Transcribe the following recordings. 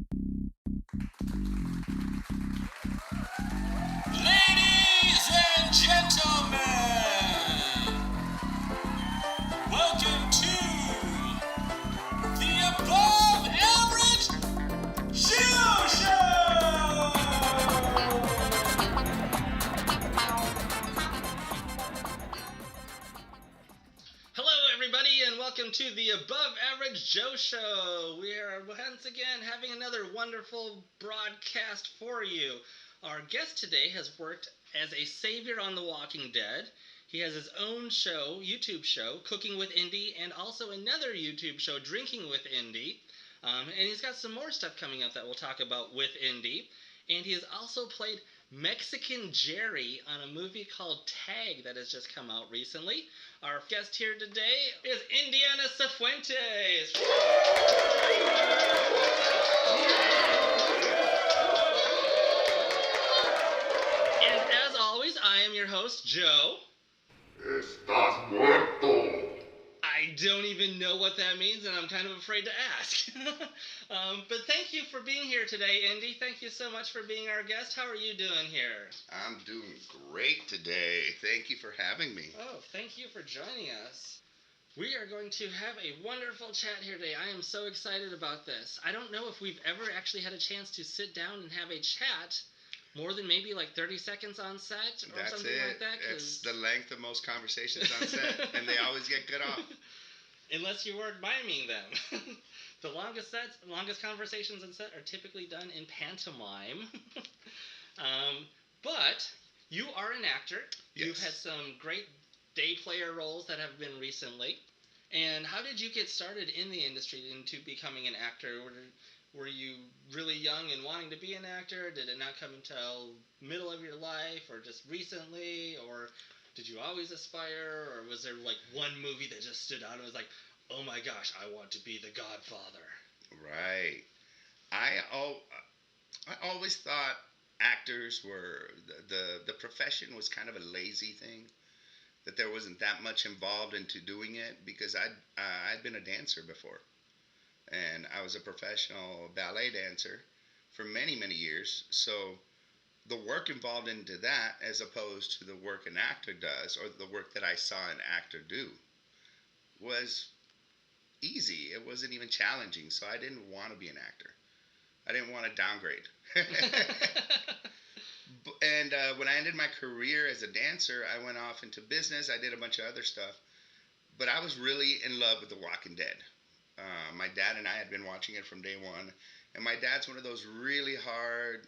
Ladies and gentlemen, welcome to the Above Average Show Show! Hello, everybody, and welcome to the Above Average Joe Show. We are once again having another wonderful broadcast for you. Our guest today has worked as a savior on The Walking Dead. He has his own show, YouTube show, Cooking with Indy, and also another YouTube show, Drinking with Indy. And he's got some more stuff coming up that we'll talk about with Indy. And he has also played Mexican Jerry on a movie called Tag that has just come out recently. Our guest here today is Indiana Sifuentes. And as always, I am your host, Joe. Estás muerto. I don't even know what that means, and I'm kind of afraid to ask. But thank you for being here today, Indy. Thank you so much for being our guest. How are you doing here? I'm doing great today. Thank you for having me. Oh, thank you for joining us. We are going to have a wonderful chat here today. I am so excited about this. I don't know if we've ever actually had a chance to sit down and have a chat more than maybe like 30 seconds on set or That's something it. like that. It's the length of most conversations on set, and they always get cut off. Unless you weren't miming them. The longest conversations on set are typically done in pantomime. But you are an actor. Yes. You've had some great day player roles that have been recently. And how did you get started in the industry into becoming an actor? Were you really young and wanting to be an actor? Did it not come until middle of your life or just recently? Or did you always aspire? Or was there like one movie that just stood out and was like, oh my gosh, I want to be the Godfather? Right. I always thought actors were the profession was kind of a lazy thing. That there wasn't that much involved into doing it because I'd been a dancer before. And I was a professional ballet dancer for many, many years. So the work involved into that, as opposed to the work an actor does, or the work that I saw an actor do, was easy. It wasn't even challenging. So I didn't want to be an actor. I didn't want to downgrade. And when I ended my career as a dancer, I went off into business. I did a bunch of other stuff. But I was really in love with The Walking Dead. My dad and I had been watching it from day one. And my dad's one of those really hard,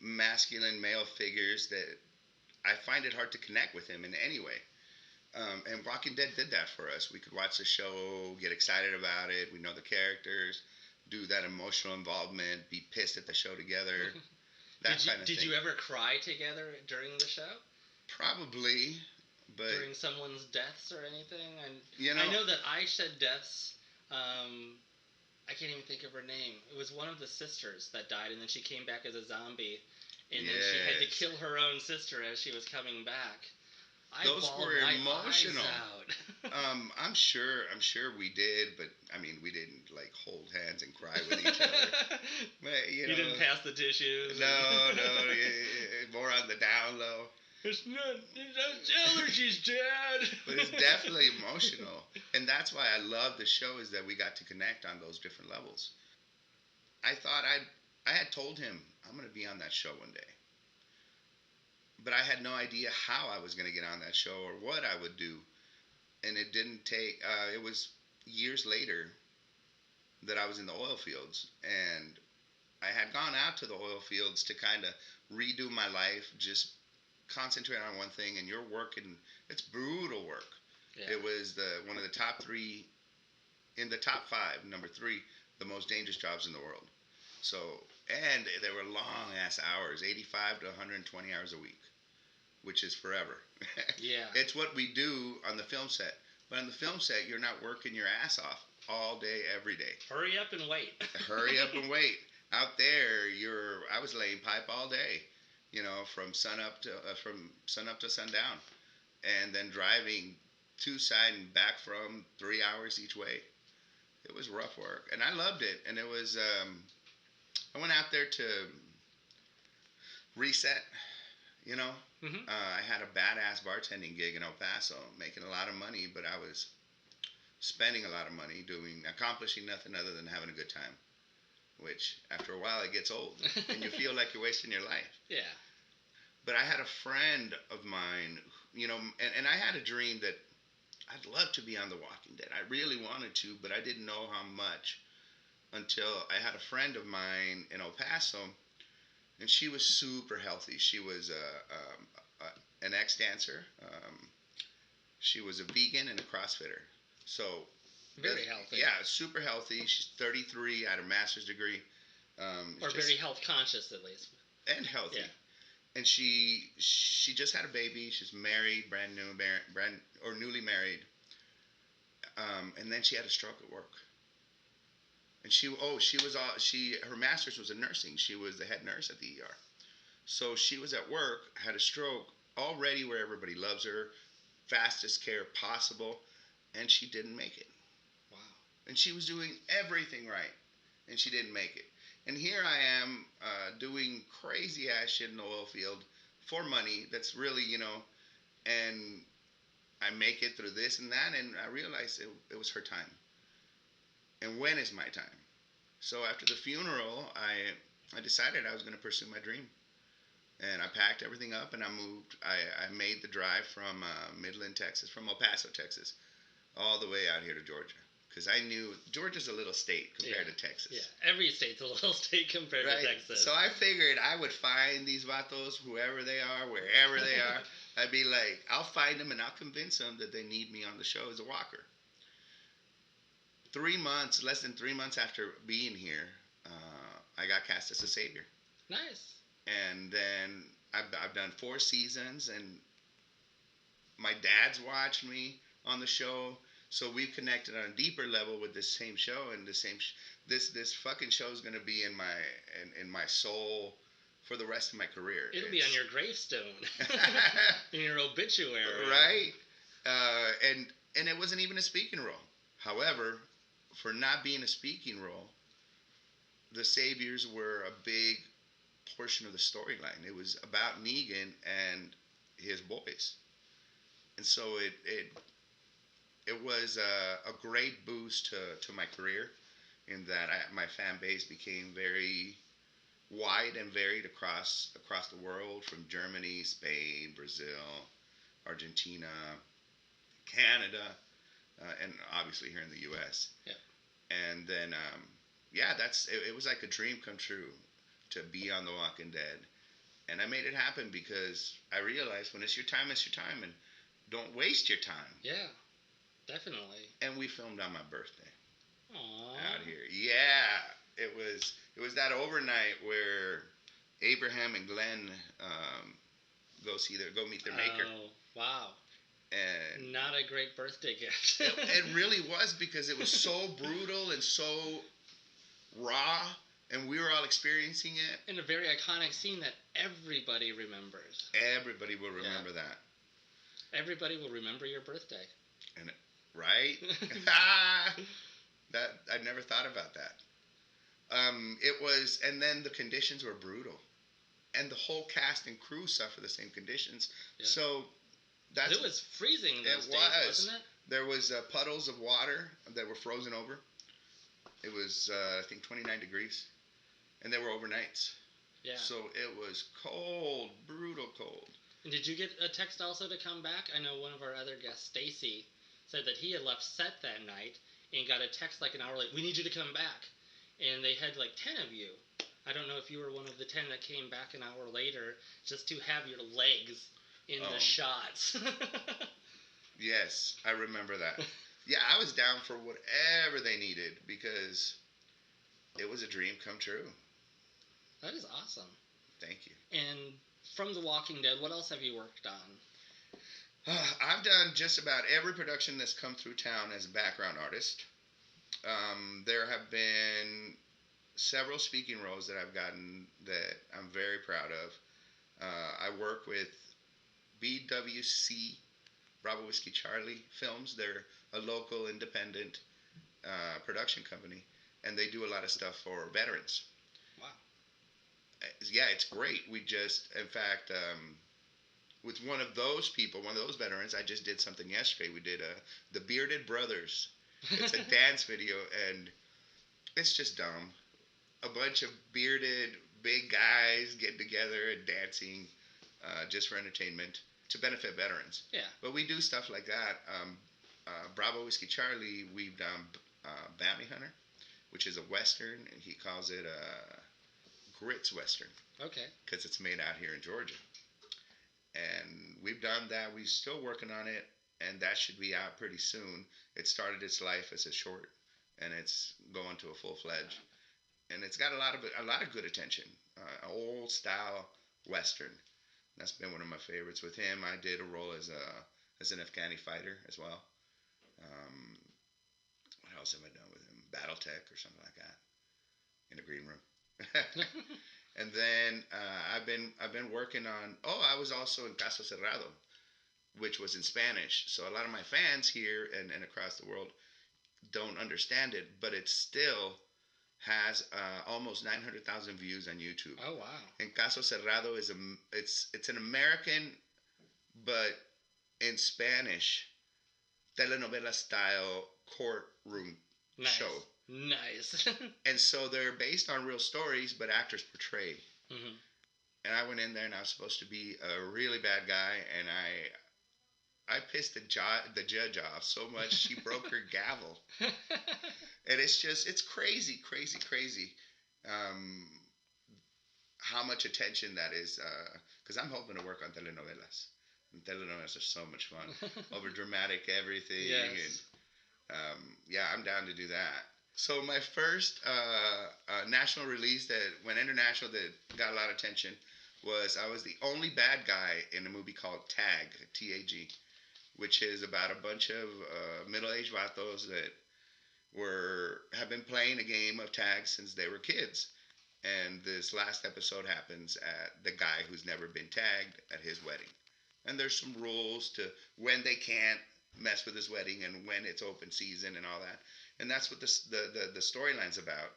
masculine male figures that I find it hard to connect with him in any way. And Walking Dead did that for us. We could watch the show, get excited about it. We know the characters, do that emotional involvement, be pissed at the show together. Did you ever cry together during the show? Probably, but during someone's deaths or anything? And I know that I shed deaths. I can't even think of her name. It was one of the sisters that died, and then she came back as a zombie, and then she had to kill her own sister as she was coming back. Those were emotional. I'm sure we did, but I mean, we didn't like hold hands and cry with each other. But, you didn't pass the tissues. No, more on the down low. It's allergies, Dad. But it's definitely emotional, and that's why I love the show, is that we got to connect on those different levels. I thought I had told him I'm going to be on that show one day. But I had no idea how I was going to get on that show or what I would do. And it didn't take, it was years later that I was in the oil fields. And I had gone out to the oil fields to kind of redo my life, just concentrate on one thing. And you're working, it's brutal work. Yeah. It was one of the top three, in the top five, number 3, the most dangerous jobs in the world. So, and there were long ass hours, 85 to 120 hours a week. Which is forever. Yeah. It's what we do on the film set. But on the film set, you're not working your ass off all day, every day. Hurry up and wait. Hurry up and wait. Out there, I was laying pipe all day, from sun up to sundown, and then driving to side and back from 3 hours each way. It was rough work, and I loved it. And it was I went out there to reset, you know. Mm-hmm. I had a badass bartending gig in El Paso, making a lot of money, but I was spending a lot of money accomplishing nothing other than having a good time, which after a while it gets old and you feel like you're wasting your life. Yeah. But I had a friend of mine, you know, and I had a dream that I'd love to be on The Walking Dead. I really wanted to, but I didn't know how much until I had a friend of mine in El Paso, and she was super healthy. She was an ex-dancer. She was a vegan and a CrossFitter. So very healthy. Yeah, super healthy. She's 33, had her master's degree. Or very health conscious, at least. And healthy. Yeah. And she just had a baby. She's married, newly married. And then she had a stroke at work. And her master's was in nursing. She was the head nurse at the ER. So she was at work, had a stroke, already where everybody loves her, fastest care possible, and she didn't make it. Wow. And she was doing everything right, and she didn't make it. And here I am doing crazy ass shit in the oil field for money that's really, you know, and I make it through this and that, and I realized it was her time. And when is my time? So after the funeral, I decided I was going to pursue my dream. And I packed everything up and I moved. I made the drive from Midland, Texas, from El Paso, Texas, all the way out here to Georgia. Because I knew Georgia's a little state compared to Texas. Yeah, every state's a little state compared to Texas. So I figured I would find these vatos, whoever they are, wherever they are. I'd be like, I'll find them and I'll convince them that they need me on the show as a walker. Less than 3 months after being here, I got cast as a savior. Nice. And then I've done 4 seasons, and my dad's watched me on the show. So we've connected on a deeper level with this same show, and this fucking show is gonna be in my soul for the rest of my career. It'll be on your gravestone, in your obituary, right? And it wasn't even a speaking role. However, for not being a speaking role, the saviors were a big portion of the storyline. It was about Negan and his boys, and so it was a great boost to my career, in that my fan base became very wide and varied across the world, from Germany, Spain, Brazil, Argentina, Canada, and obviously here in the U.S. Yeah. And then, it was like a dream come true to be on The Walking Dead. And I made it happen because I realized when it's your time, and don't waste your time. Yeah. Definitely. And we filmed on my birthday. Aww. Out here. Yeah. It was that overnight where Abraham and Glenn go meet their maker. Oh, wow. And not a great birthday gift. it really was, because it was so brutal and so raw, and we were all experiencing it. In a very iconic scene that everybody remembers. Everybody will remember that. Everybody will remember your birthday. And right? That I never thought about that. It was, and then the conditions were brutal, and the whole cast and crew suffer the same conditions. Yeah. So it was freezing in those days, wasn't it? There was puddles of water that were frozen over. It was I think 29 degrees, and there were overnights. Yeah. So it was cold, brutal cold. And did you get a text also to come back? I know one of our other guests, Stacy, said that he had left set that night and got a text like an hour later, "We need you to come back." And they had like 10 of you. I don't know if you were one of the 10 that came back an hour later just to have your legs in the shots. Yes, I remember that. Yeah, I was down for whatever they needed, because it was a dream come true. That is awesome. Thank you. And from The Walking Dead, what else have you worked on? I've done just about every production that's come through town as a background artist. There have been several speaking roles that I've gotten that I'm very proud of. I work with BWC, Bravo Whiskey Charlie Films. They're a local independent production company, and they do a lot of stuff for veterans. Wow. yeah, it's great. We just, in fact, with one of those people, one of those veterans, I just did something yesterday. We did the Bearded Brothers. It's a dance video, and it's just dumb. A bunch of bearded big guys getting together and dancing, just for entertainment to benefit veterans. Yeah. But we do stuff like that. Bravo Whiskey Charlie, we've done Bounty Hunter, which is a western, and he calls it a grits western. Okay. Because it's made out here in Georgia. And we've done that. We're still working on it, and that should be out pretty soon. It started its life as a short, and it's going to a full-fledged. And it's got a lot of good attention. Old style western. That's been one of my favorites. With him, I did a role as an Afghani fighter as well. What else have I done with him? BattleTech or something like that. In a green room. And then I've been working on. I was also in Caso Cerrado, which was in Spanish. So a lot of my fans here and across the world don't understand it, but it still has almost 900,000 views on YouTube. Oh wow! And Caso Cerrado is it's an American, but in Spanish, telenovela style courtroom show. Nice. And so they're based on real stories, but actors portray. Mm-hmm. And I went in there, and I was supposed to be a really bad guy, and I pissed the judge off so much she broke her gavel. And it's crazy, crazy, crazy. How much attention that is, because I'm hoping to work on telenovelas. And telenovelas are so much fun. Over dramatic everything. Yes. And yeah, I'm down to do that. So my first national release that went international that got a lot of attention was I was the only bad guy in a movie called Tag, T-A-G, which is about a bunch of middle-aged vatos that have been playing a game of tag since they were kids. And this last episode happens at the guy who's never been tagged at his wedding. And there's some rules to when they can't mess with his wedding and when it's open season and all that. And that's what the storyline's about.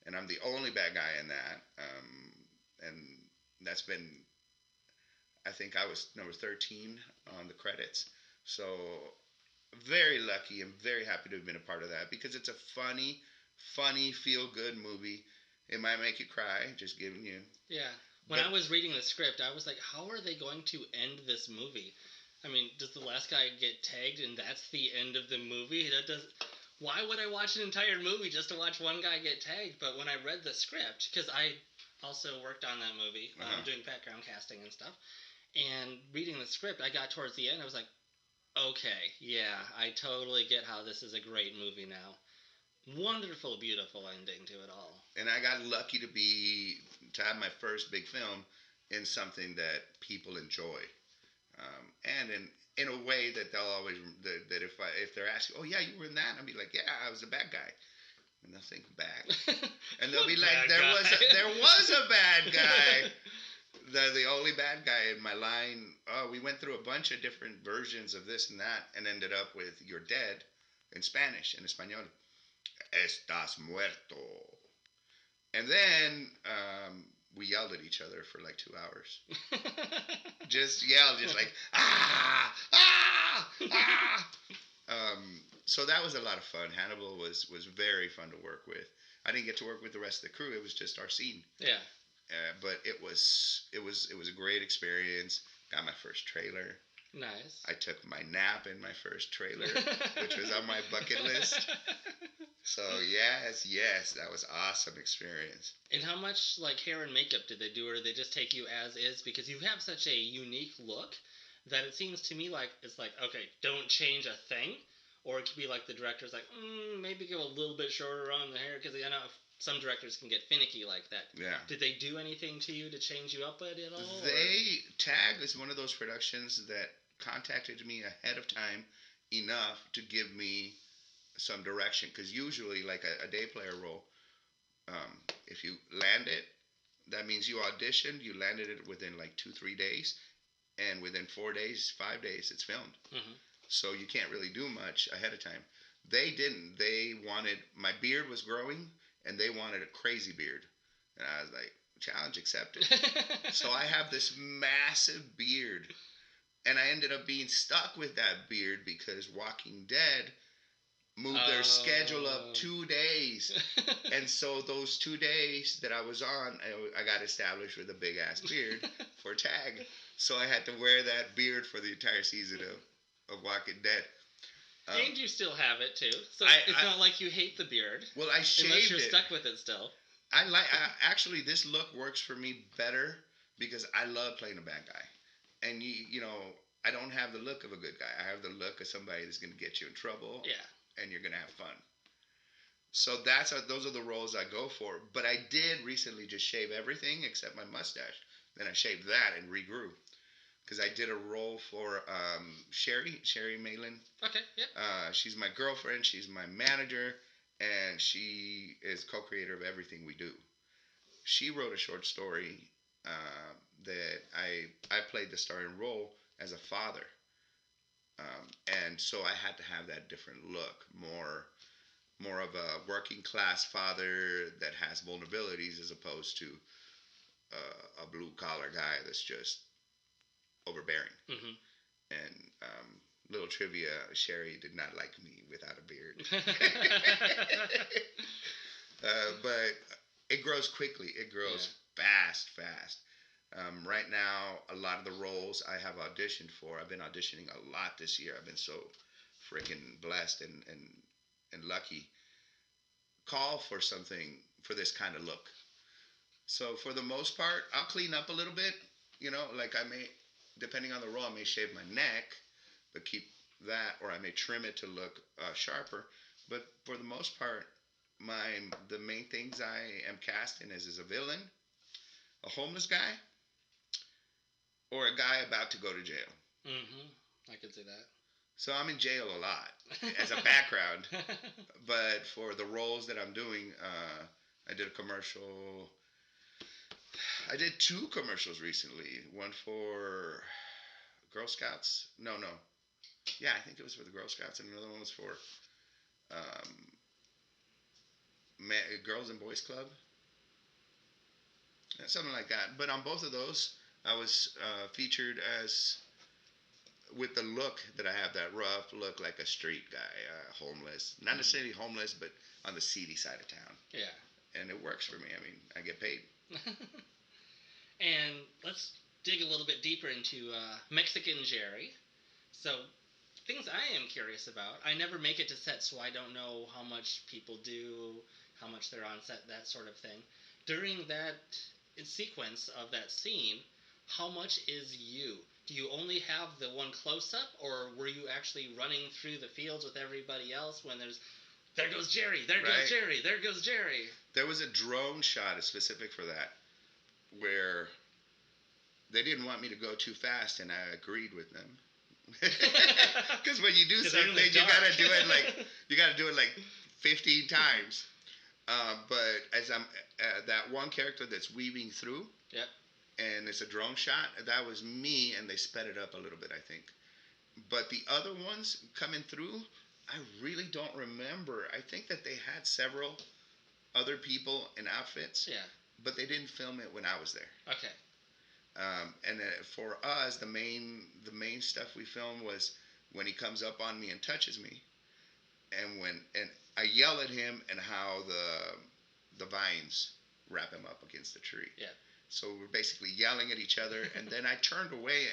And I'm the only bad guy in that. And that's been, I think I was number 13 on the credits. So very lucky and very happy to have been a part of that because it's a funny, feel-good movie. It might make you cry, just giving you... Yeah. When I was reading the script, I was like, how are they going to end this movie? I mean, does the last guy get tagged and that's the end of the movie? Why would I watch an entire movie just to watch one guy get tagged? But when I read the script, because I also worked on that movie, doing background casting and stuff, and reading the script, I got towards the end, I was like, okay, yeah, I totally get how this is a great movie now. Wonderful, beautiful ending to it all. And I got lucky to have my first big film in something that people enjoy. And in a way that they'll always, that if they're asking, oh yeah, you were in that, I'll be like, yeah, I was a bad guy. And they'll think back. And they'll be like, there was a bad guy. The only bad guy in my line, we went through a bunch of different versions of this and that and ended up with you're dead in Spanish, in Espanol. Estás muerto. And then we yelled at each other for like 2 hours. Just yelled, just like, ah, ah, ah. So that was a lot of fun. Hannibal was very fun to work with. I didn't get to work with the rest of the crew. It was just our scene. Yeah. But it was a great experience. Got my first trailer. Nice. I took my nap in my first trailer, which was on my bucket list. So yes, that was awesome experience. And how much like hair and makeup did they do, or did they just take you as is? Because you have such a unique look that it seems to me like it's like, okay, don't change a thing. Or it could be like the director's like, maybe go a little bit shorter on the hair, because I know some directors can get finicky like that. Yeah. Did they do anything to you to change you up at all? Tag is one of those productions that contacted me ahead of time enough to give me some direction, because usually like a day player role, if you land it, that means you auditioned, you landed it within like 2-3 days, and within 4 days, 5 days, it's filmed. Mm-hmm. So you can't really do much ahead of time. They didn't. They wanted, my beard was growing, and they wanted a crazy beard. And I was like, challenge accepted. So I have this massive beard, and I ended up being stuck with that beard because Walking Dead moved their schedule up 2 days. And so those 2 days that I was on, I got established with a big ass beard for tag. So I had to wear that beard for the entire season of Walking Dead. And you still have it too, so it's not like you hate the beard. Well, I shaved unless you're it. stuck with it still. Actually, this look works for me better because I love playing a bad guy, and you know I don't have the look of a good guy. I have the look of somebody that's going to get you in trouble. Yeah. And you're going to have fun. So those are the roles I go for. But I did recently just shave everything except my mustache. Then I shaved that and regrew. Because I did a role for Sherry Malin. Okay, yeah. She's my girlfriend. She's my manager. And she is co-creator of everything we do. She wrote a short story that I played the starring role as a father. And so I had to have that different look, more of a working class father that has vulnerabilities as opposed to a blue collar guy that's just overbearing. Mm-hmm. And little trivia: Sherry did not like me without a beard. But it grows quickly. It grows fast. Right now, a lot of the roles I have auditioned for, I've been auditioning a lot this year. I've been so freaking blessed and lucky. Call for something for this kind of look. So for the most part, I'll clean up a little bit. You know, like I may, depending on the role, I may shave my neck, but keep that, or I may trim it to look sharper. But for the most part, the main things I am cast in is a villain, a homeless guy, or a guy about to go to jail. Mm-hmm. I could see that. So I'm in jail a lot as a background. But for the roles that I'm doing, I did a commercial. I did 2 commercials recently. One for Girl Scouts. No. Yeah, I think it was for the Girl Scouts. And another one was for Girls and Boys Club. Something like that. But on both of those, I was featured as, with the look that I have, that rough look, like a street guy, homeless. Not necessarily homeless, but on the seedy side of town. Yeah. And it works for me. I mean, I get paid. And let's dig a little bit deeper into Mexican Jerry. So, things I am curious about. I never make it to set, so I don't know how much people do, how much they're on set, that sort of thing. During that sequence of that scene, how much is you? Do you only have the one close-up, or were you actually running through the fields with everybody else when there goes Jerry, there goes Jerry, there goes Jerry? There was a drone shot specific for that, where they didn't want me to go too fast, and I agreed with them. Because when you do something, you gotta do it like 15 times. But as I'm that one character that's weaving through, yep, and it's a drone shot, that was me, and they sped it up a little bit, I think. But the other ones coming through, I really don't remember. I think that they had several other people in outfits, yeah, but they didn't film it when I was there. Okay. And for us, the main stuff we filmed was when he comes up on me and touches me, and I yell at him, and how the vines wrap him up against the tree. Yeah. So we're basically yelling at each other, and then I turned away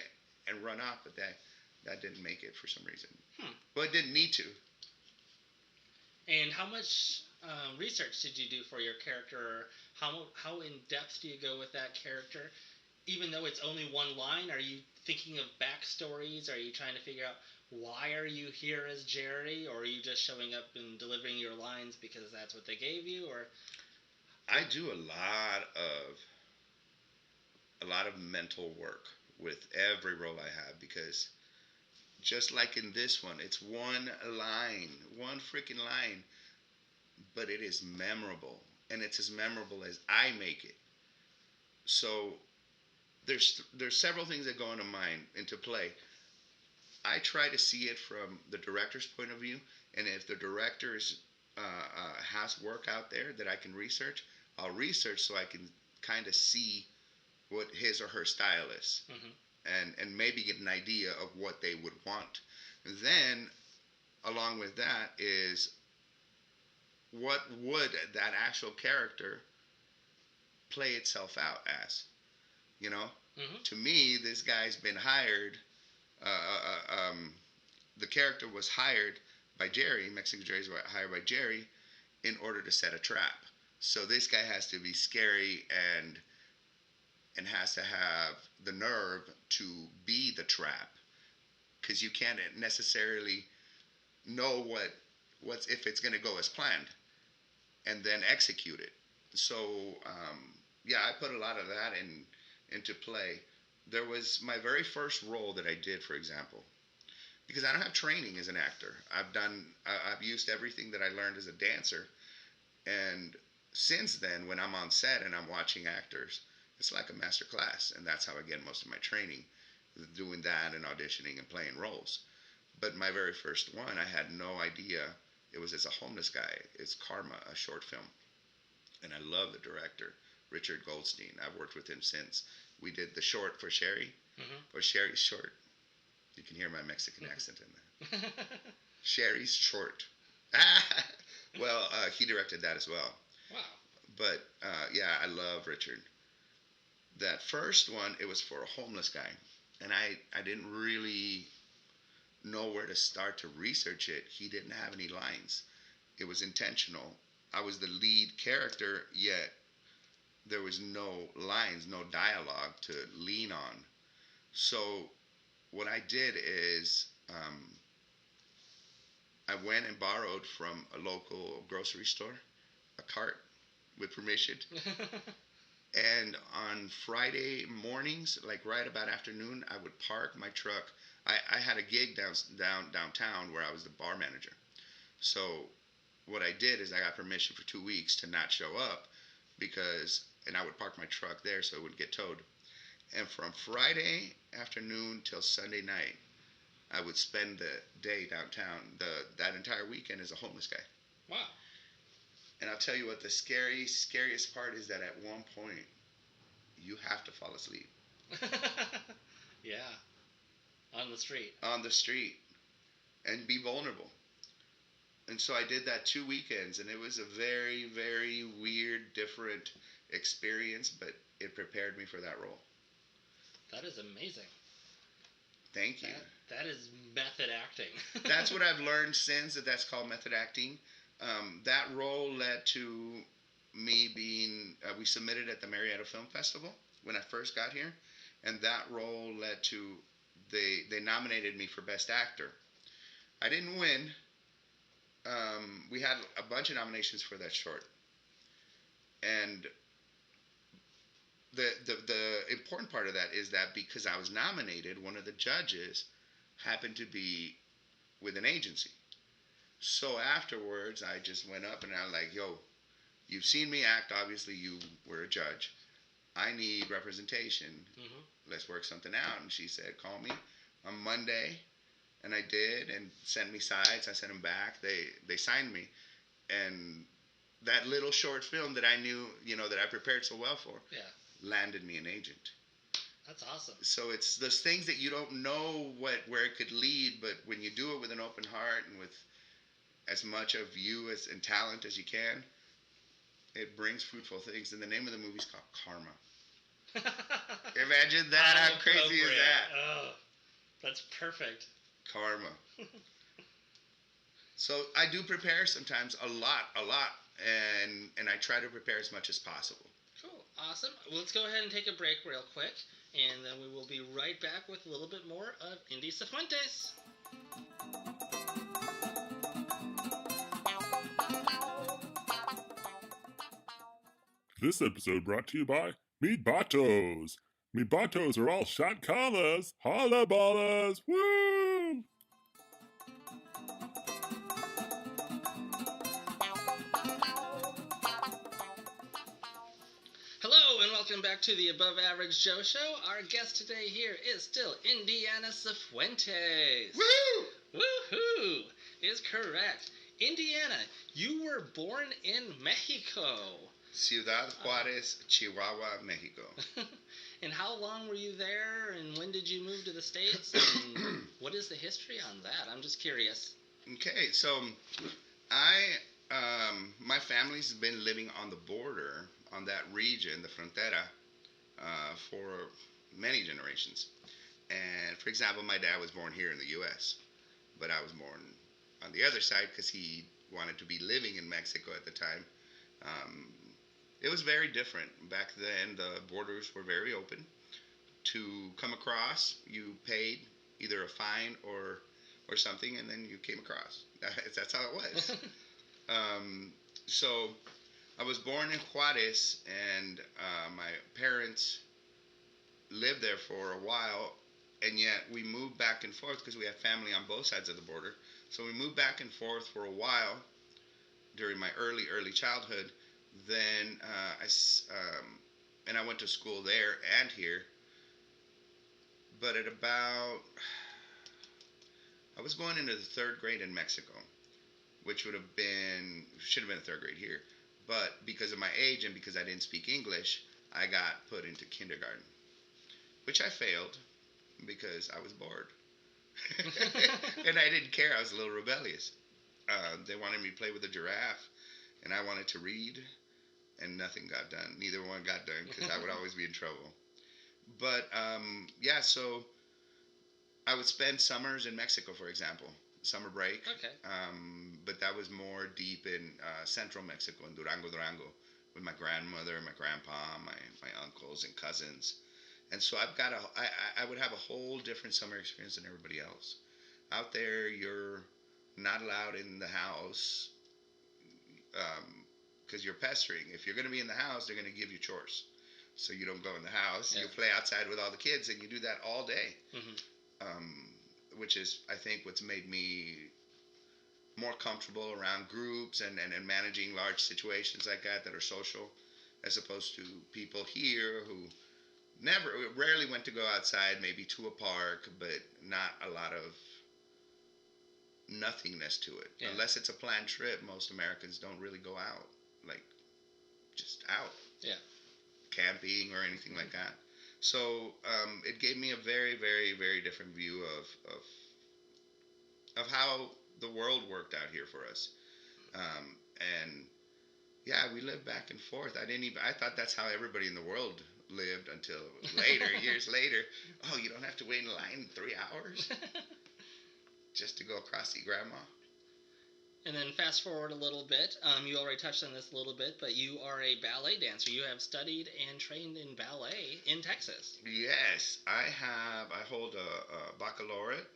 and run off, but that didn't make it for some reason. Well, it didn't need to. And how much research did you do for your character? How in depth do you go with that character? Even though it's only one line, are you thinking of backstories? Are you trying to figure out why are you here as Jerry, or are you just showing up and delivering your lines because that's what they gave you? Or I do a lot of mental work with every role I have, because just like in this one, it's one freaking line, but it is memorable, and it's as memorable as I make it. So there's several things that go into play. I try to see it from the director's point of view, and if the director has work out there that I can research, I'll research so I can kind of see what his or her style is, and maybe get an idea of what they would want. Then, along with that, is what would that actual character play itself out as? You know, to me, this guy's been hired. The character was hired by Jerry. Mexican Jerry's hired by Jerry in order to set a trap. So this guy has to be scary and has to have the nerve to be the trap, because you can't necessarily know what's if it's going to go as planned and then execute it. So yeah, I put a lot of that into play. There was my very first role that I did, for example, because I don't have training as an actor. I've used everything that I learned as a dancer, and since then, when I'm on set and I'm watching actors, it's like a master class, and that's how I get most of my training, doing that and auditioning and playing roles. But my very first one, I had no idea it was as a homeless guy. It's Karma, a short film, and I love the director, Richard Goldstein. I've worked with him since. We did the short for Sherry, or Sherry's Short. You can hear my Mexican accent in there. Sherry's Short. Well, he directed that as well. Wow. But yeah, I love Richard. That first one, it was for a homeless guy, and I didn't really know where to start to research it. He didn't have any lines. It was intentional. I was the lead character, yet there was no lines, no dialogue to lean on. So what I did is I went and borrowed from a local grocery store a cart with permission. And on Friday mornings, like right about afternoon, I would park my truck. I had a gig downtown where I was the bar manager. So what I did is I got permission for 2 weeks to not show up, and I would park my truck there so it wouldn't get towed. And from Friday afternoon till Sunday night, I would spend the day downtown. That entire weekend as a homeless guy. Wow. And I'll tell you what, the scariest part is that at one point, you have to fall asleep. Yeah. On the street. On the street. And be vulnerable. And so I did that 2 weekends, and it was a very, very weird, different experience, but it prepared me for that role. That is amazing. Thank you. That is method acting. That's what I've learned since, that's called method acting. That role led to me being, we submitted at the Marietta Film Festival when I first got here, and that role led to, they nominated me for Best Actor. I didn't win. We had a bunch of nominations for that short. And the important part of that is that because I was nominated, one of the judges happened to be with an agency. So afterwards, I just went up and I was like, yo, you've seen me act. Obviously, you were a judge. I need representation. Let's work something out. And she said, call me on Monday. And I did, and sent me sides. I sent them back. They signed me. And that little short film that I knew, that I prepared so well for, landed me an agent. That's awesome. So it's those things that you don't know where it could lead, but when you do it with an open heart and with as much of you and talent as you can, it brings fruitful things. And the name of the movie is called Karma. Imagine that. How crazy is that? Oh, that's perfect. Karma. So I do prepare sometimes a lot, and I try to prepare as much as possible. Cool. Awesome. Well, let's go ahead and take a break real quick, and then we will be right back with a little bit more of Indy Sifuentes. This episode brought to you by Meat Batos. Meat Batos are all shot callers. Holla ballers. Woo! Hello and welcome back to the Above Average Joe Show. Our guest today here is still Indiana Sifuentes. Woo! Woohoo! Is correct. Indiana, you were born in Mexico. Ciudad Juarez, Chihuahua, Mexico. And how long were you there, and when did you move to the States, and what is the history on that? I'm just curious. Okay, so my family's been living on the border, on that region, the frontera, for many generations. And for example, my dad was born here in the U.S., but I was born on the other side because he wanted to be living in Mexico at the time. It was very different back then. The borders were very open. To come across, you paid either a fine or something, and then you came across. That's how it was. So I was born in Juarez, and my parents lived there for a while, and yet we moved back and forth because we have family on both sides of the border. So we moved back and forth for a while during my early childhood. Then I went to school there and here. But I was going into the third grade in Mexico, which should have been third grade here. But because of my age and because I didn't speak English, I got put into kindergarten, which I failed because I was bored. And I didn't care. I was a little rebellious. They wanted me to play with a giraffe, and I wanted to read, and nothing got done. Neither one got done because I would always be in trouble. But so I would spend summers in Mexico, for example, summer break. Okay. But that was more deep in central Mexico, in Durango, with my grandmother, my grandpa, my uncles and cousins. And so I would have a whole different summer experience than everybody else. Out there, you're not allowed in the house because you're pestering. If you're going to be in the house, they're going to give you chores. So you don't go in the house. Yeah. You play outside with all the kids, and you do that all day. Mm-hmm. Which is, I think, what's made me more comfortable around groups and managing large situations like that are social, as opposed to people here who rarely went to go outside, maybe to a park, but not a lot of nothingness to it. Yeah. Unless it's a planned trip, most Americans don't really go out, like just out. Yeah. Camping or anything like that. So it gave me a very, very, very different view of how the world worked out here for us. And yeah, we lived back and forth. I thought that's how everybody in the world lived until later, years later. Oh, you don't have to wait in line 3 hours just to go across to see grandma? And then fast forward a little bit. You already touched on this a little bit, but you are a ballet dancer. You have studied and trained in ballet in Texas. Yes, I hold a baccalaureate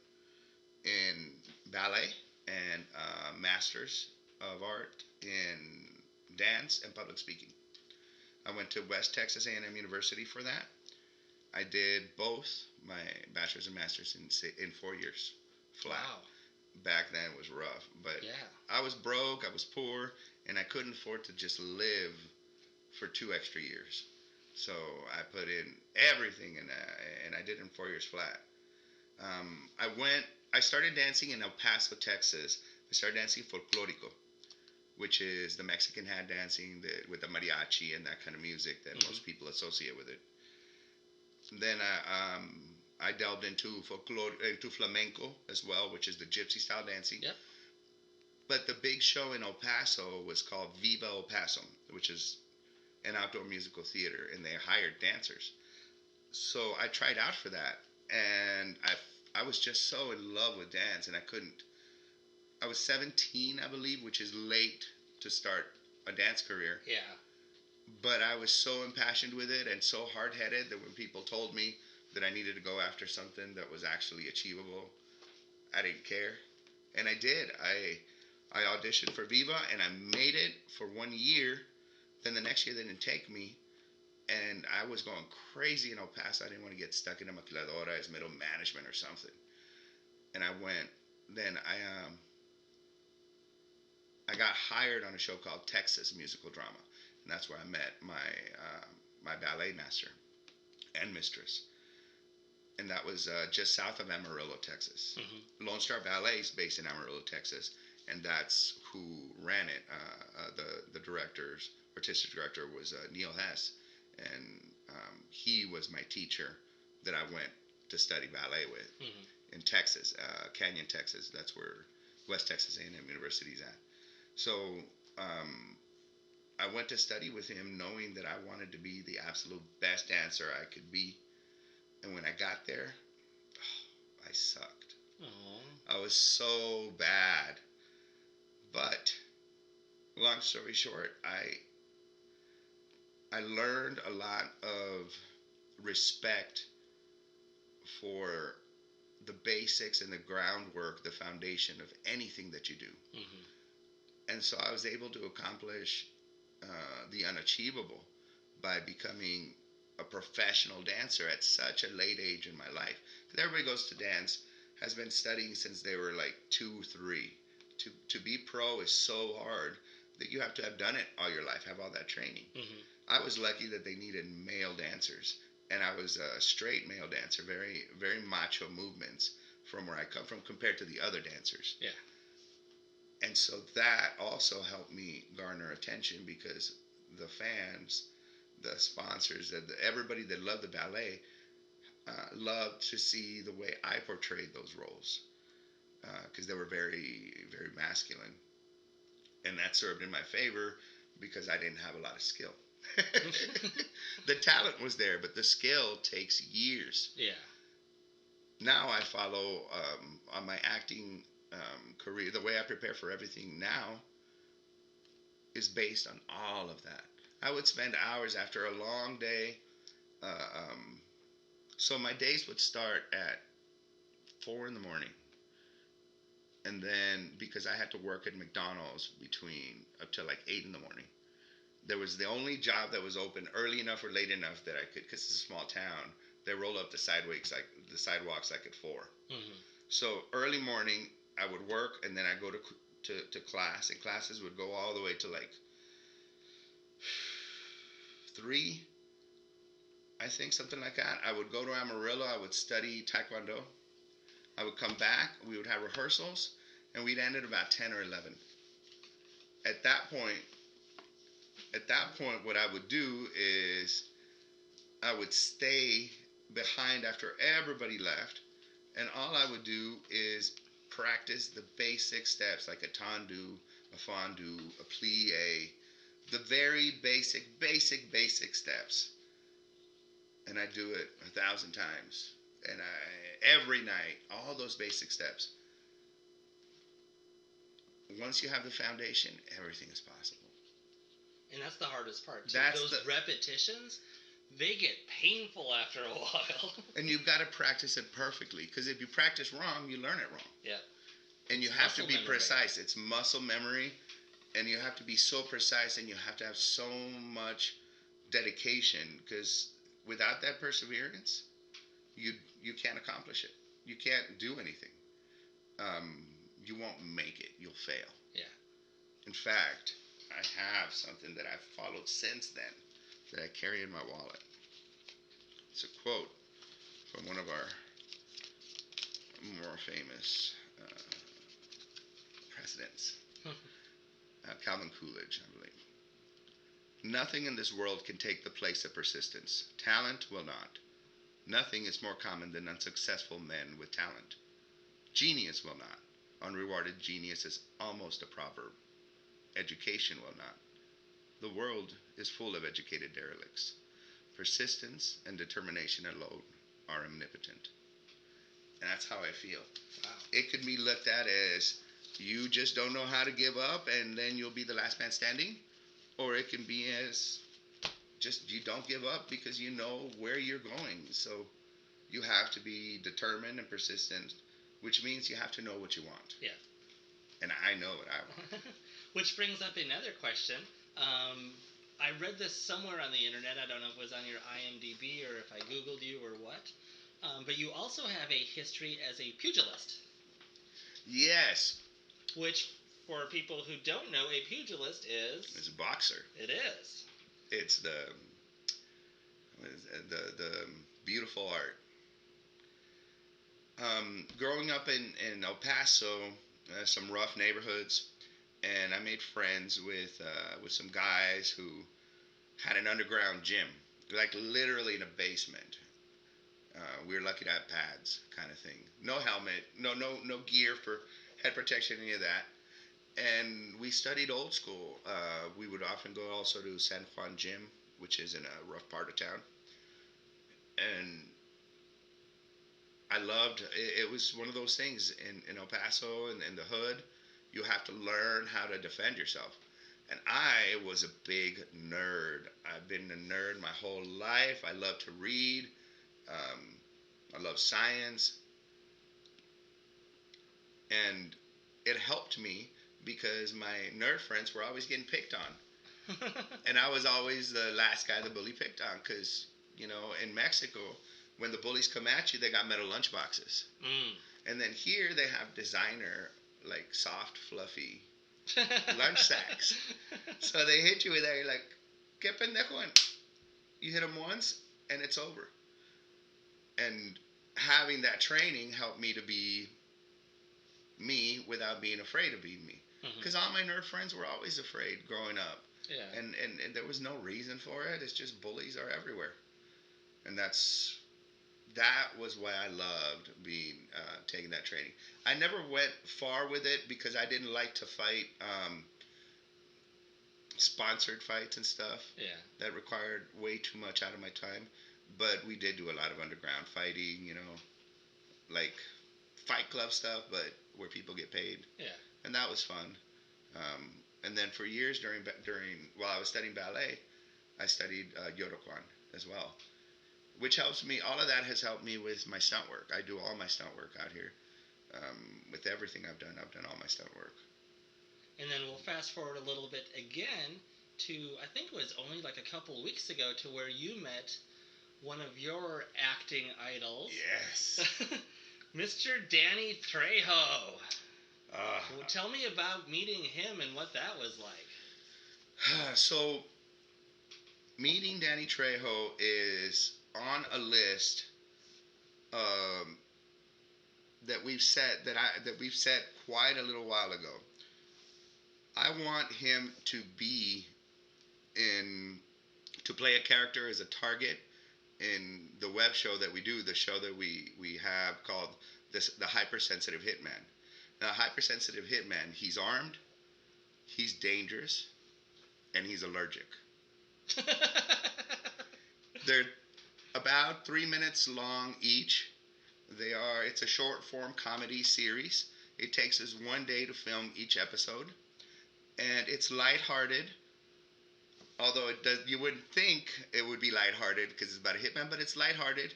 in ballet and a master's of art in dance and public speaking. I went to West Texas A&M University for that. I did both my bachelor's and master's in 4 years flat. Wow. Back then it was rough, but yeah. I was broke, I was poor, and I couldn't afford to just live for 2 extra years. So I put in everything, and I did it in 4 years flat. I started dancing in El Paso, Texas. I started dancing folklorico, which is the Mexican hat dancing with the mariachi and that kind of music that most people associate with it. Then I delved into flamenco as well, which is the gypsy style dancing. Yep. But the big show in El Paso was called Viva El Paso, which is an outdoor musical theater, and they hired dancers. So I tried out for that, and I was just so in love with dance, and I couldn't. I was 17, I believe, which is late to start a dance career. Yeah. But I was so impassioned with it and so hard-headed that when people told me that I needed to go after something that was actually achievable, I didn't care. And I did. I auditioned for Viva, and I made it for 1 year. Then the next year they didn't take me, and I was going crazy in El Paso. I didn't want to get stuck in a maquiladora as middle management or something. And I went. Then I got hired on a show called Texas Musical Drama, and that's where I met my ballet master and mistress. And that was just south of Amarillo, Texas. Mm-hmm. Lone Star Ballet is based in Amarillo, Texas, and that's who ran it. The directors artistic director was Neil Hess, and he was my teacher that I went to study ballet with in Texas, Canyon, Texas. That's where West Texas A&M University is at. So I went to study with him knowing that I wanted to be the absolute best dancer I could be. And when I got there, I sucked. Aww. I was so bad. But long story short, I learned a lot of respect for the basics and the groundwork, the foundation of anything that you do. And so I was able to accomplish the unachievable by becoming a professional dancer at such a late age in my life. Because everybody goes to dance, has been studying since they were like 2, 3. To be pro is so hard that you have to have done it all your life, have all that training. I was lucky that they needed male dancers, and I was a straight male dancer, very, very macho movements from where I come from compared to the other dancers. Yeah. And so that also helped me garner attention because the fans, the sponsors, everybody that loved the ballet loved to see the way I portrayed those roles because they were very, very masculine. And that served in my favor because I didn't have a lot of skill. The talent was there, but the skill takes years. Yeah. Now I follow on my acting career. The way I prepare for everything now is based on all of that. I would spend hours after a long day. So my days would start at 4 in the morning. And then because I had to work at McDonald's between up till like 8 in the morning. There was the only job that was open early enough or late enough that I could, because it's a small town, they roll up the sidewalks like at 4. So early morning, I would work, and then I'd go to class, and classes would go all the way to like 3, I think, something like that. I would go to Amarillo, I would study Taekwondo. I would come back, we would have rehearsals, and we'd end at about 10 or 11. At that point, what I would do is I would stay behind after everybody left, and all I would do is practice the basic steps like a tendu, a fondu, a plie, the very basic steps. And I do it 1,000 times. And every night, all those basic steps. Once you have the foundation, everything is possible. And that's the hardest part, too. Those repetitions, they get painful after a while. And you've got to practice it perfectly. Because if you practice wrong, you learn it wrong. Yeah. And you have to be precise. It's muscle memory. And you have to be so precise. And you have to have so much dedication. Because without that perseverance, you can't accomplish it. You can't do anything. You won't make it. You'll fail. Yeah. In fact, I have something that I've followed since then that I carry in my wallet. It's a quote from one of our more famous presidents, Calvin Coolidge, I believe. Nothing in this world can take the place of persistence. Talent will not. Nothing is more common than unsuccessful men with talent. Genius will not. Unrewarded genius is almost a proverb. Education will not. The world is full of educated derelicts. Persistence and determination alone are omnipotent. And that's how I feel. Wow. It could be looked at as you just don't know how to give up and then you'll be the last man standing. Or it can be as just you don't give up because you know where you're going. So you have to be determined and persistent, which means you have to know what you want. Yeah. And I know what I want. Which brings up another question. I read this somewhere on the internet. I don't know if it was on your IMDb or if I Googled you or what. But you also have a history as a pugilist. Yes. Which, for people who don't know, a pugilist is... It's a boxer. It is. It's the beautiful art. Growing up in El Paso, some rough neighborhoods, and I made friends with some guys who had an underground gym, like literally in a basement. We were lucky to have pads, kind of thing. No helmet, no gear for head protection, any of that. And we studied old school. We would often go also to San Juan Gym, which is in a rough part of town. And I loved it. It was one of those things in El Paso and in the hood. You have to learn how to defend yourself. And I was a big nerd. I've been a nerd my whole life. I love to read. I love science. And it helped me because my nerd friends were always getting picked on. And I was always the last guy the bully picked on because, in Mexico, when the bullies come at you, they got metal lunchboxes. And then here they have designer, like soft, fluffy lunch sacks. So they hit you with that. You're like, ¿Qué pendejo? And you hit them once, and it's over. And having that training helped me to be me without being afraid of being me. Because all my nerd friends were always afraid growing up. Yeah. And there was no reason for it. It's just bullies are everywhere. And that was why I loved taking that training. I never went far with it because I didn't like to fight sponsored fights and stuff. Yeah. That required way too much out of my time. But we did do a lot of underground fighting, like fight club stuff, but where people get paid. Yeah. And that was fun. And then for years while I was studying ballet, I studied Yoroquan as well, which helps me. All of that has helped me with my stunt work. I do all my stunt work out here. With everything I've done all my stunt work. And then we'll fast forward a little bit again to, I think it was only like a couple weeks ago, to where you met one of your acting idols. Yes. Mr. Danny Trejo. Well, tell me about meeting him and what that was like. So, meeting Danny Trejo is on a list that we've set quite a little while ago. I want him to to play a character as a target in the web show that we do, the show that we have called the Hypersensitive Hitman. Now, Hypersensitive Hitman, he's armed, he's dangerous, and he's allergic. They're about 3 minutes long each. It's a short form comedy series. It takes us 1 day to film each episode. And it's lighthearted. Although you wouldn't think it would be lighthearted because it's about a hitman, but it's lighthearted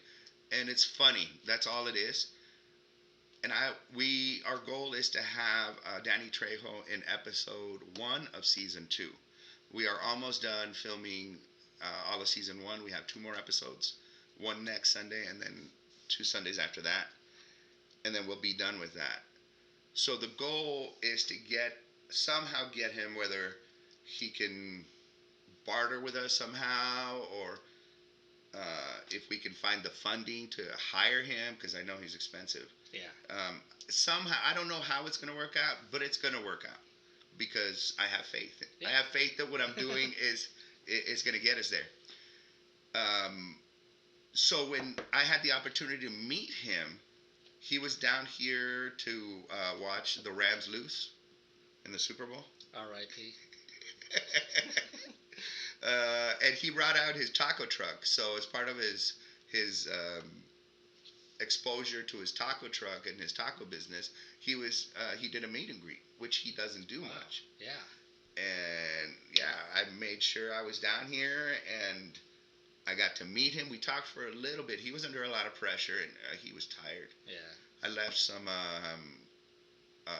and it's funny. That's all it is. And our goal is to have Danny Trejo in episode 1 of season 2. We are almost done filming all of season 1. We have 2 more episodes. 1 next Sunday and then 2 Sundays after that. And then we'll be done with that. So the goal is to somehow get him, whether he can barter with us somehow, or if we can find the funding to hire him, because I know he's expensive. Yeah. Somehow, I don't know how it's going to work out, but it's going to work out because I have faith. Yeah. I have faith that what I'm doing is going to get us there. So when I had the opportunity to meet him, he was down here to watch the Rams lose in the Super Bowl. R.I.P. And he brought out his taco truck. So as part of his exposure to his taco truck and his taco business, he did a meet and greet, which he doesn't do much. Yeah. And yeah, I made sure I was down here and I got to meet him. We talked for a little bit. He was under a lot of pressure and he was tired. Yeah. I left some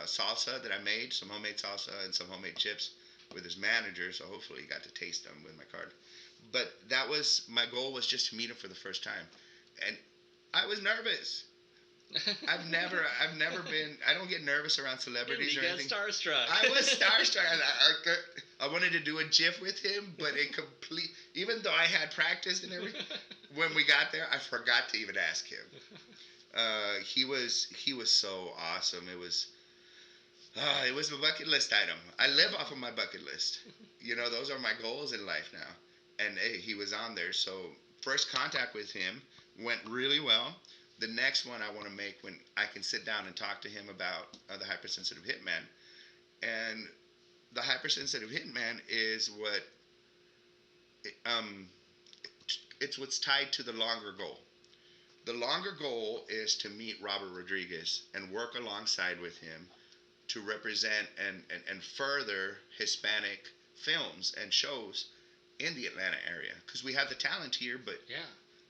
salsa that I made, some homemade salsa and some homemade chips with his manager, so hopefully he got to taste them with my card. But my goal was just to meet him for the first time. And I was nervous. I've never been, I don't get nervous around celebrities or anything. You got starstruck. I was starstruck. I wanted to do a GIF with him, but even though I had practice and everything, when we got there, I forgot to even ask him. He was so awesome. It was a bucket list item. I live off of my bucket list. Those are my goals in life now. And he was on there. So first contact with him went really well. The next one I want to make when I can sit down and talk to him about the Hypersensitive Hitman. And the Hypersensitive Hitman is it's what's tied to the longer goal. The longer goal is to meet Robert Rodriguez and work alongside with him to represent and further Hispanic films and shows in the Atlanta area. Because we have the talent here, but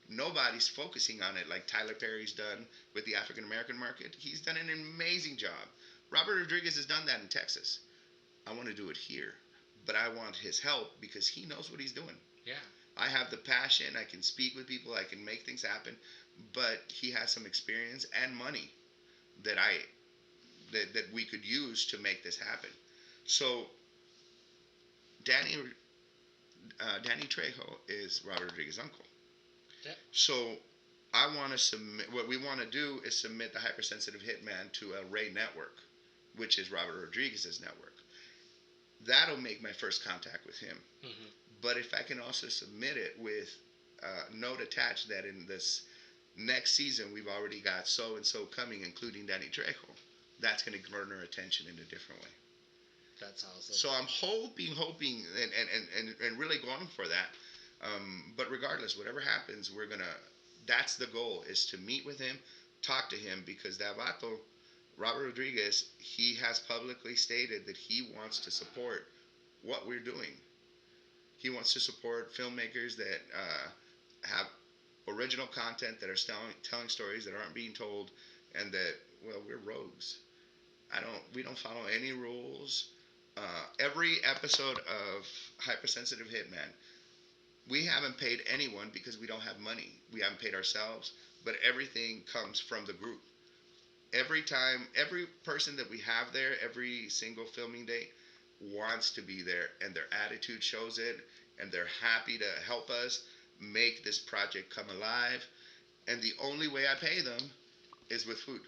nobody's focusing on it like Tyler Perry's done with the African American market. He's done an amazing job. Robert Rodriguez has done that in Texas. I want to do it here, but I want his help because he knows what he's doing. Yeah. I have the passion. I can speak with people. I can make things happen, but he has some experience and money that we could use to make this happen. So Danny Trejo is Robert Rodriguez's uncle. Yeah. So I want to submit. What we want to do is submit the Hypersensitive Hitman to a Ray network, which is Robert Rodriguez's network. That'll make my first contact with him. Mm-hmm. But if I can also submit it with a note attached that in this next season we've already got so and so coming, including Danny Trejo, that's going to garner attention in a different way. That's awesome. So I'm hoping, and really going for that. But regardless, whatever happens, that's the goal, is to meet with him, talk to him, because that vato, Robert Rodriguez, he has publicly stated that he wants to support what we're doing. He wants to support filmmakers that have original content, that are telling stories that aren't being told, and that, well, we're rogues. We don't follow any rules. Every episode of Hypersensitive Hitman, we haven't paid anyone because we don't have money. We haven't paid ourselves, but everything comes from the group. Every person that we have there, every single filming day, wants to be there, and their attitude shows it, and they're happy to help us make this project come alive. And the only way I pay them is with food.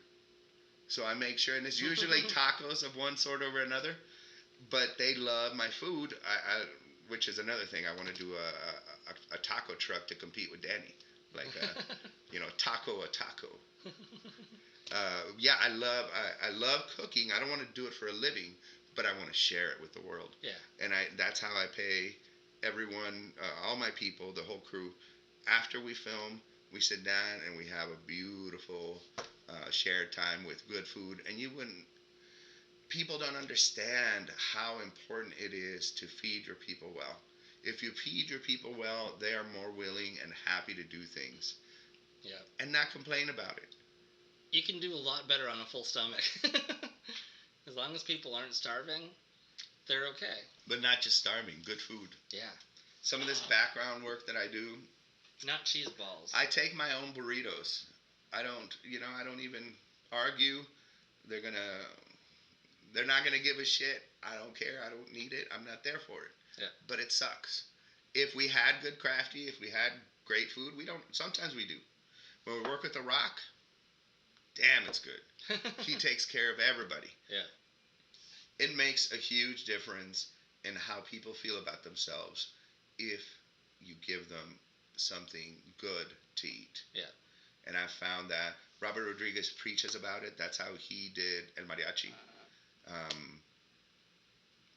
So I make sure, and it's usually tacos of one sort or another, but they love my food, which is another thing. I want to do a taco truck to compete with Danny, like taco. I love cooking. I don't want to do it for a living, but I want to share it with the world. Yeah. And that's how I pay everyone, all my people, the whole crew. After we film, we sit down and we have a beautiful shared time with good food. And people don't understand how important it is to feed your people well. If you feed your people well, they are more willing and happy to do things. Yeah. And not complain about it. You can do a lot better on a full stomach. As long as people aren't starving, they're okay. But not just starving, good food. Yeah. Some of this background work that I do. Not cheese balls. I take my own burritos. I don't even argue. They're not gonna give a shit. I don't care. I don't need it. I'm not there for it. Yeah. But it sucks. If we had good crafty, if we had great food, we don't. Sometimes we do. When we work with The Rock, damn, it's good. He takes care of everybody. Yeah. It makes a huge difference in how people feel about themselves if you give them something good to eat. Yeah. And I found that Robert Rodriguez preaches about it. That's how he did El Mariachi.